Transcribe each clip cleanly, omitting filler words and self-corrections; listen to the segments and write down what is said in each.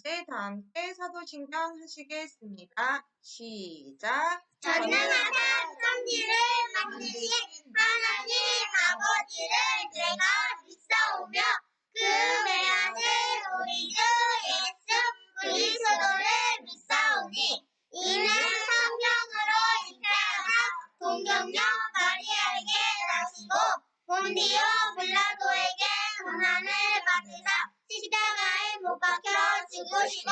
이제 다 함께 사도신경 하시겠습니다. 시작! 전능하사 천지를 만드신 하나님 아버지를 내가 믿사오며 그 외아들 우리 주 예수 그리스도를 믿사오니 이는 성령으로 잉태하사 동정녀 마리아에게 나시고 본디오 빌라도에게 고난을 받으사 십자가에 못 박혀 죽으시고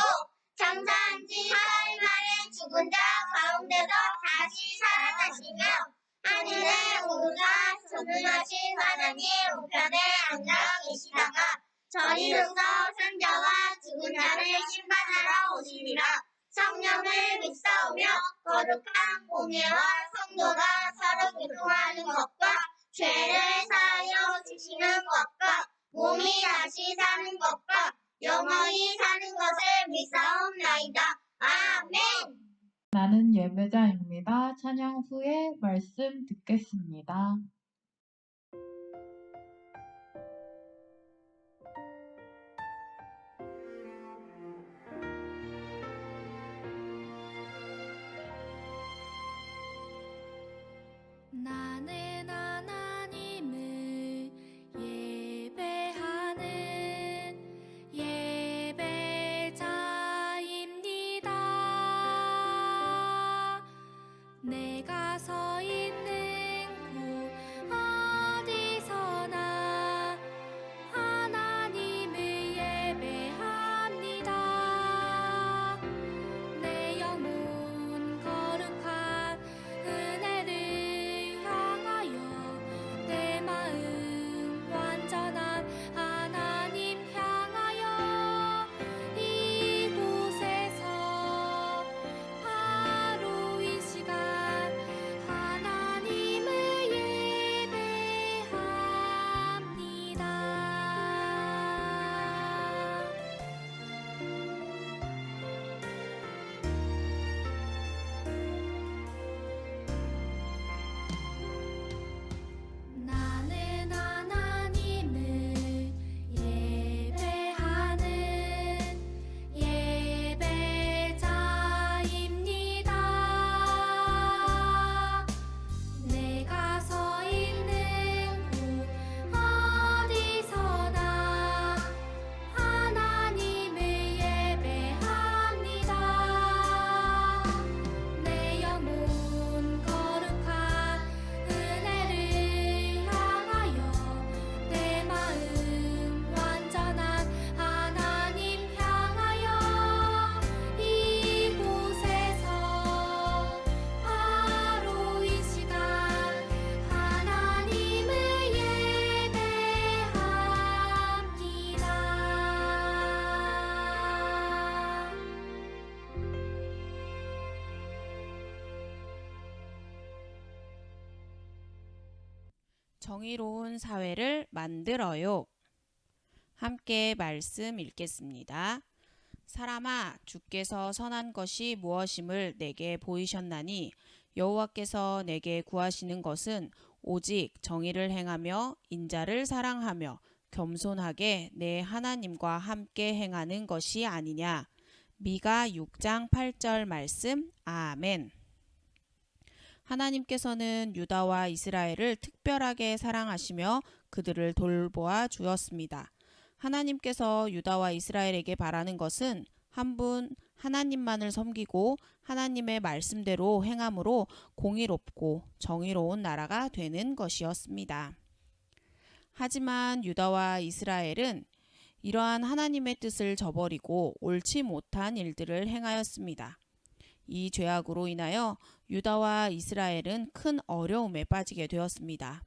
장사한 지 사흘 만에 죽은 자 가운데서 다시 살아나시며 하늘에 오르사 전능하신 하나님 우편에 앉아 계시다가 저리로서 산자와 죽은 자를 심판하러 오시리라. 성령을 믿사오며 거룩한 공예와 성도가 서로 교통하는 것과 죄를 사하여 주시는 것과 몸이 다시 사는 것과 영원히 사는 것을 믿사옵나이다. 아멘. 나는 예배자입니다. 찬양 후에 말씀 듣겠습니다. 나는 하나님을 예배하는 예배자입니다. 내가 서 있는 곳 어디서나 하나님을 예배합니다. 내 영혼 거룩한 은혜를 향하여 내 마음 완전한 하나님 향하여 이곳에서 바로 이 시간 하나님을 예배합니다. 나는 하나님을 예배하는 예배자입니다. 내가 서 있는 곳 어디서나 하나님을 예배합니다. 내 영혼 거룩한 은혜를 향하여 내 마음 완전한 하나님 향하여 이곳에서 바로 이 시간 하나님을 예배합니다. 정의로운 사회를 만들어요. 함께 말씀 읽겠습니다. 사람아, 주께서 선한 것이 무엇임을 내게 보이셨나니 여호와께서 내게 구하시는 것은 오직 정의를 행하며 인자를 사랑하며 겸손하게 내 하나님과 함께 행하는 것이 아니냐. 미가 6장 8절 말씀. 아멘. 하나님께서는 유다와 이스라엘을 특별하게 사랑하시며 그들을 돌보아 주었습니다. 하나님께서 유다와 이스라엘에게 바라는 것은 한 분 하나님만을 섬기고 하나님의 말씀대로 행함으로 공의롭고 정의로운 나라가 되는 것이었습니다. 하지만 유다와 이스라엘은 이러한 하나님의 뜻을 저버리고 옳지 못한 일들을 행하였습니다. 이 죄악으로 인하여 유다와 이스라엘은 큰 어려움에 빠지게 되었습니다.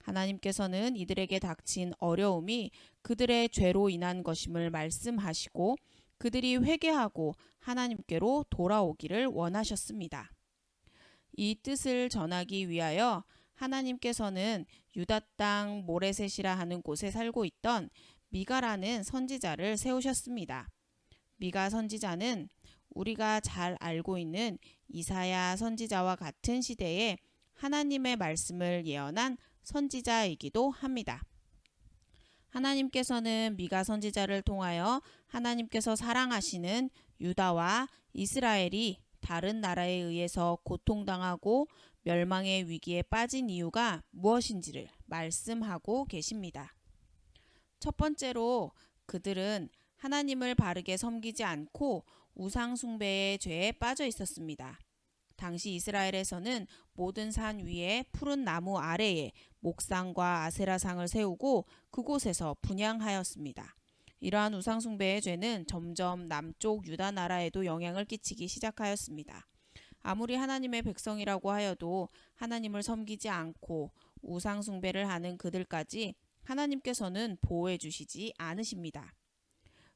하나님께서는 이들에게 닥친 어려움이 그들의 죄로 인한 것임을 말씀하시고 그들이 회개하고 하나님께로 돌아오기를 원하셨습니다. 이 뜻을 전하기 위하여 하나님께서는 유다 땅 모레셋이라 하는 곳에 살고 있던 미가라는 선지자를 세우셨습니다. 미가 선지자는 우리가 잘 알고 있는 이사야 선지자와 같은 시대에 하나님의 말씀을 예언한 선지자이기도 합니다. 하나님께서는 미가 선지자를 통하여 하나님께서 사랑하시는 유다와 이스라엘이 다른 나라에 의해서 고통당하고 멸망의 위기에 빠진 이유가 무엇인지를 말씀하고 계십니다. 첫 번째로 그들은 하나님을 바르게 섬기지 않고 우상 숭배의 죄에 빠져 있었습니다. 당시 이스라엘에서는 모든 산 위에 푸른 나무 아래에 목상과 아세라상을 세우고 그곳에서 분향하였습니다. 이러한 우상 숭배의 죄는 점점 남쪽 유다 나라에도 영향을 끼치기 시작하였습니다. 아무리 하나님의 백성이라고 하여도 하나님을 섬기지 않고 우상 숭배를 하는 그들까지 하나님께서는 보호해 주시지 않으십니다.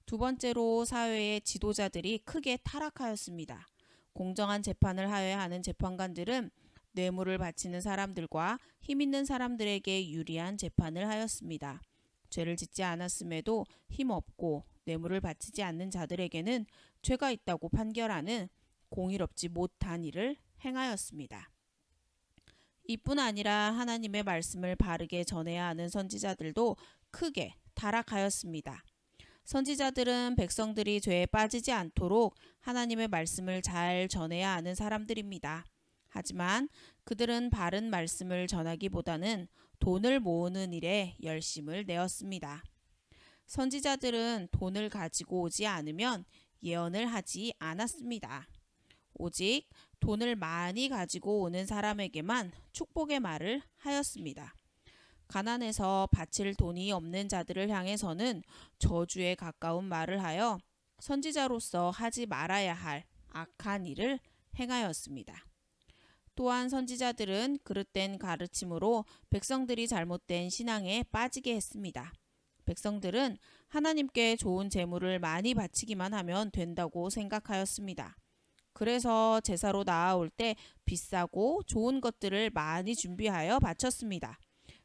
두 번째로 사회의 지도자들이 크게 타락하였습니다. 공정한 재판을 하여야 하는 재판관들은 뇌물을 바치는 사람들과 힘 있는 사람들에게 유리한 재판을 하였습니다. 죄를 짓지 않았음에도 힘없고 뇌물을 바치지 않는 자들에게는 죄가 있다고 판결하는 공의롭지 못한 일을 행하였습니다. 이뿐 아니라 하나님의 말씀을 바르게 전해야 하는 선지자들도 크게 타락하였습니다. 선지자들은 백성들이 죄에 빠지지 않도록 하나님의 말씀을 잘 전해야 하는 사람들입니다. 하지만 그들은 바른 말씀을 전하기보다는 돈을 모으는 일에 열심을 내었습니다. 선지자들은 돈을 가지고 오지 않으면 예언을 하지 않았습니다. 오직 돈을 많이 가지고 오는 사람에게만 축복의 말을 하였습니다. 가난해서 바칠 돈이 없는 자들을 향해서는 저주에 가까운 말을 하여 선지자로서 하지 말아야 할 악한 일을 행하였습니다. 또한 선지자들은 그릇된 가르침으로 백성들이 잘못된 신앙에 빠지게 했습니다. 백성들은 하나님께 좋은 제물을 많이 바치기만 하면 된다고 생각하였습니다. 그래서 제사로 나아올 때 비싸고 좋은 것들을 많이 준비하여 바쳤습니다.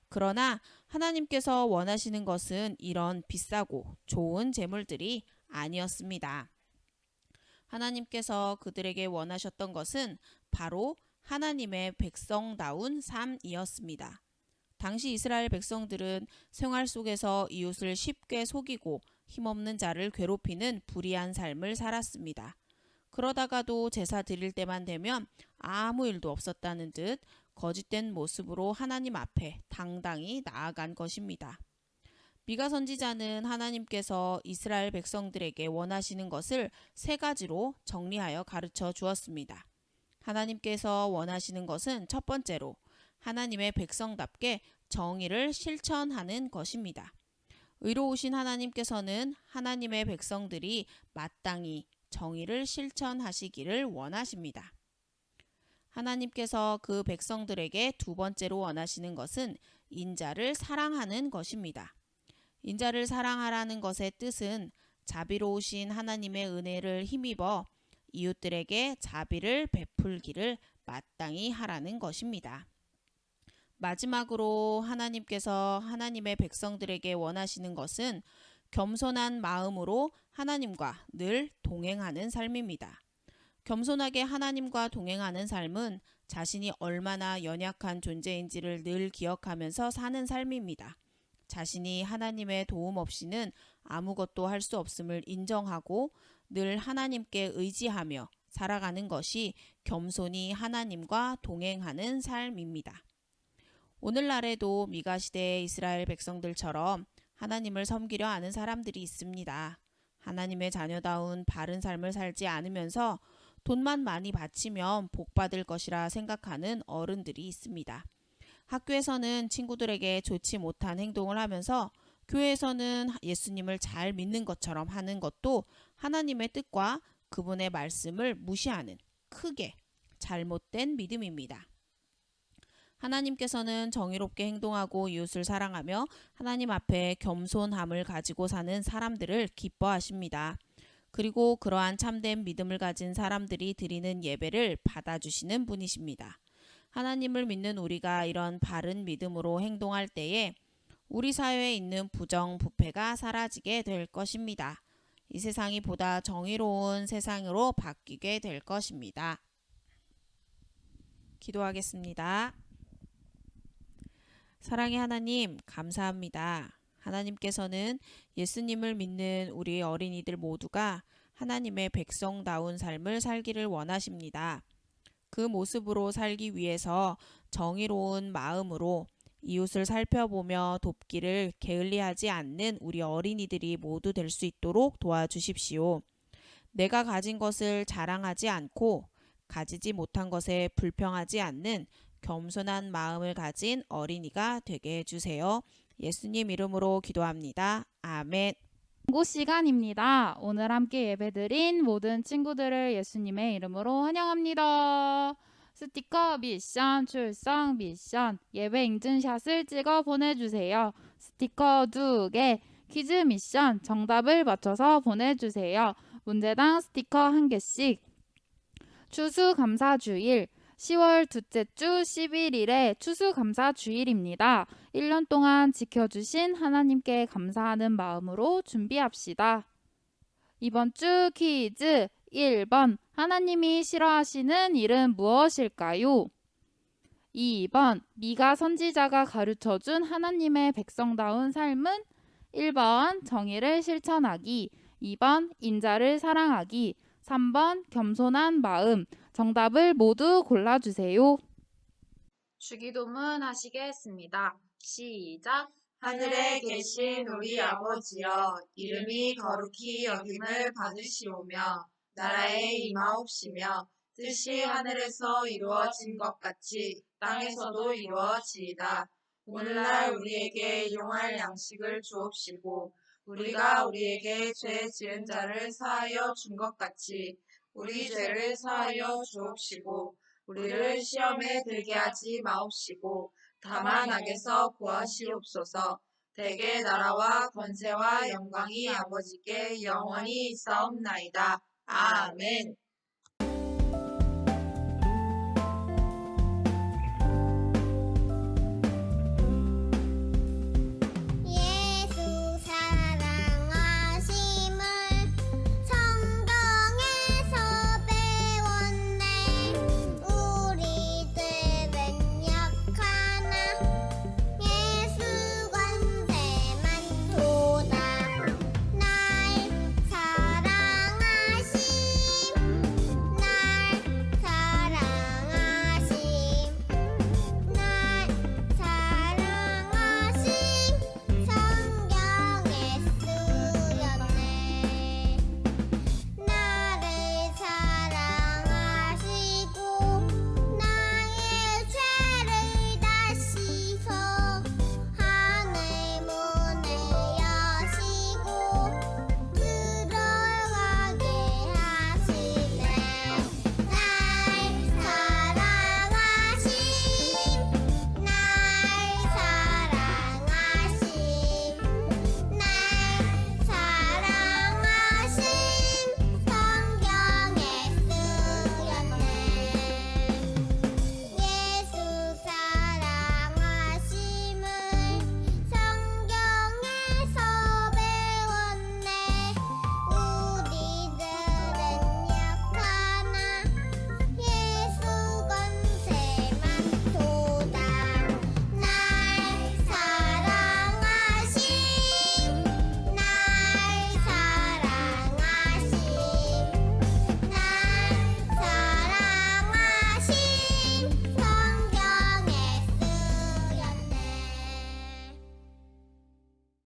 그러나 하나님께서 원하시는 것은 이런 비싸고 좋은 제물들이 아니었습니다. 하나님께서 그들에게 원하셨던 것은 바로 하나님의 백성다운 삶이었습니다. 당시 이스라엘 백성들은 생활 속에서 이웃을 쉽게 속이고 힘없는 자를 괴롭히는 불의한 삶을 살았습니다. 그러다가도 제사 드릴 때만 되면 아무 일도 없었다는 듯 거짓된 모습으로 하나님 앞에 당당히 나아간 것입니다. 미가 선지자는 하나님께서 이스라엘 백성들에게 원하시는 것을 세 가지로 정리하여 가르쳐 주었습니다. 하나님께서 원하시는 것은 첫 번째로 하나님의 백성답게 정의를 실천하는 것입니다. 의로우신 하나님께서는 하나님의 백성들이 마땅히 정의를 실천하시기를 원하십니다. 하나님께서 그 백성들에게 두 번째로 원하시는 것은 인자를 사랑하는 것입니다. 인자를 사랑하라는 것의 뜻은 자비로우신 하나님의 은혜를 힘입어 이웃들에게 자비를 베풀기를 마땅히 하라는 것입니다. 마지막으로 하나님께서 하나님의 백성들에게 원하시는 것은 겸손한 마음으로 하나님과 늘 동행하는 삶입니다. 겸손하게 하나님과 동행하는 삶은 자신이 얼마나 연약한 존재인지를 늘 기억하면서 사는 삶입니다. 자신이 하나님의 도움 없이는 아무것도 할 수 없음을 인정하고 늘 하나님께 의지하며 살아가는 것이 겸손히 하나님과 동행하는 삶입니다. 오늘날에도 미가 시대의 이스라엘 백성들처럼 하나님을 섬기려 하는 사람들이 있습니다. 하나님의 자녀다운 바른 삶을 살지 않으면서 돈만 많이 바치면 복받을 것이라 생각하는 어른들이 있습니다. 학교에서는 친구들에게 좋지 못한 행동을 하면서 교회에서는 예수님을 잘 믿는 것처럼 하는 것도 하나님의 뜻과 그분의 말씀을 무시하는 크게 잘못된 믿음입니다. 하나님께서는 정의롭게 행동하고 이웃을 사랑하며 하나님 앞에 겸손함을 가지고 사는 사람들을 기뻐하십니다. 그리고 그러한 참된 믿음을 가진 사람들이 드리는 예배를 받아주시는 분이십니다. 하나님을 믿는 우리가 이런 바른 믿음으로 행동할 때에 우리 사회에 있는 부정부패가 사라지게 될 것입니다. 이 세상이 보다 정의로운 세상으로 바뀌게 될 것입니다. 기도하겠습니다. 사랑의 하나님, 감사합니다. 하나님께서는 예수님을 믿는 우리 어린이들 모두가 하나님의 백성다운 삶을 살기를 원하십니다. 그 모습으로 살기 위해서 정의로운 마음으로 이웃을 살펴보며 돕기를 게을리하지 않는 우리 어린이들이 모두 될 수 있도록 도와주십시오. 내가 가진 것을 자랑하지 않고 가지지 못한 것에 불평하지 않는 겸손한 마음을 가진 어린이가 되게 해주세요. 예수님 이름으로 기도합니다. 아멘. 공고 시간입니다. 오늘 함께 예배드린 모든 친구들을 예수님의 이름으로 환영합니다. 스티커 미션, 출석 미션, 예배 인증샷을 찍어 보내주세요. 스티커 2개, 퀴즈 미션, 정답을 맞춰서 보내주세요. 문제당 스티커 1개씩. 추수감사주일, 10월 둘째 주 11일에 추수감사주일입니다. 1년 동안 지켜주신 하나님께 감사하는 마음으로 준비합시다. 이번 주 퀴즈 1번, 하나님이 싫어하시는 일은 무엇일까요? 2번, 미가 선지자가 가르쳐준 하나님의 백성다운 삶은 1번, 정의를 실천하기, 2번, 인자를 사랑하기, 3번, 겸손한 마음. 정답을 모두 골라주세요. 주기도문 하시겠습니다. 시작. 하늘에 계신 우리 아버지여, 이름이 거룩히 여김을 받으시오며 나라에 임하옵시며 뜻이 하늘에서 이루어진 것 같이 땅에서도 이루어지이다. 오늘날 우리에게 용할 양식을 주옵시고 우리가 우리에게 죄 지은 자를 사하여 준 것 같이 우리 죄를 사하여 주옵시고 우리를 시험에 들게 하지 마옵시고 다만 악에서 구하시옵소서. 대개 나라와 권세와 영광이 아버지께 영원히 있사옵나이다. 아멘.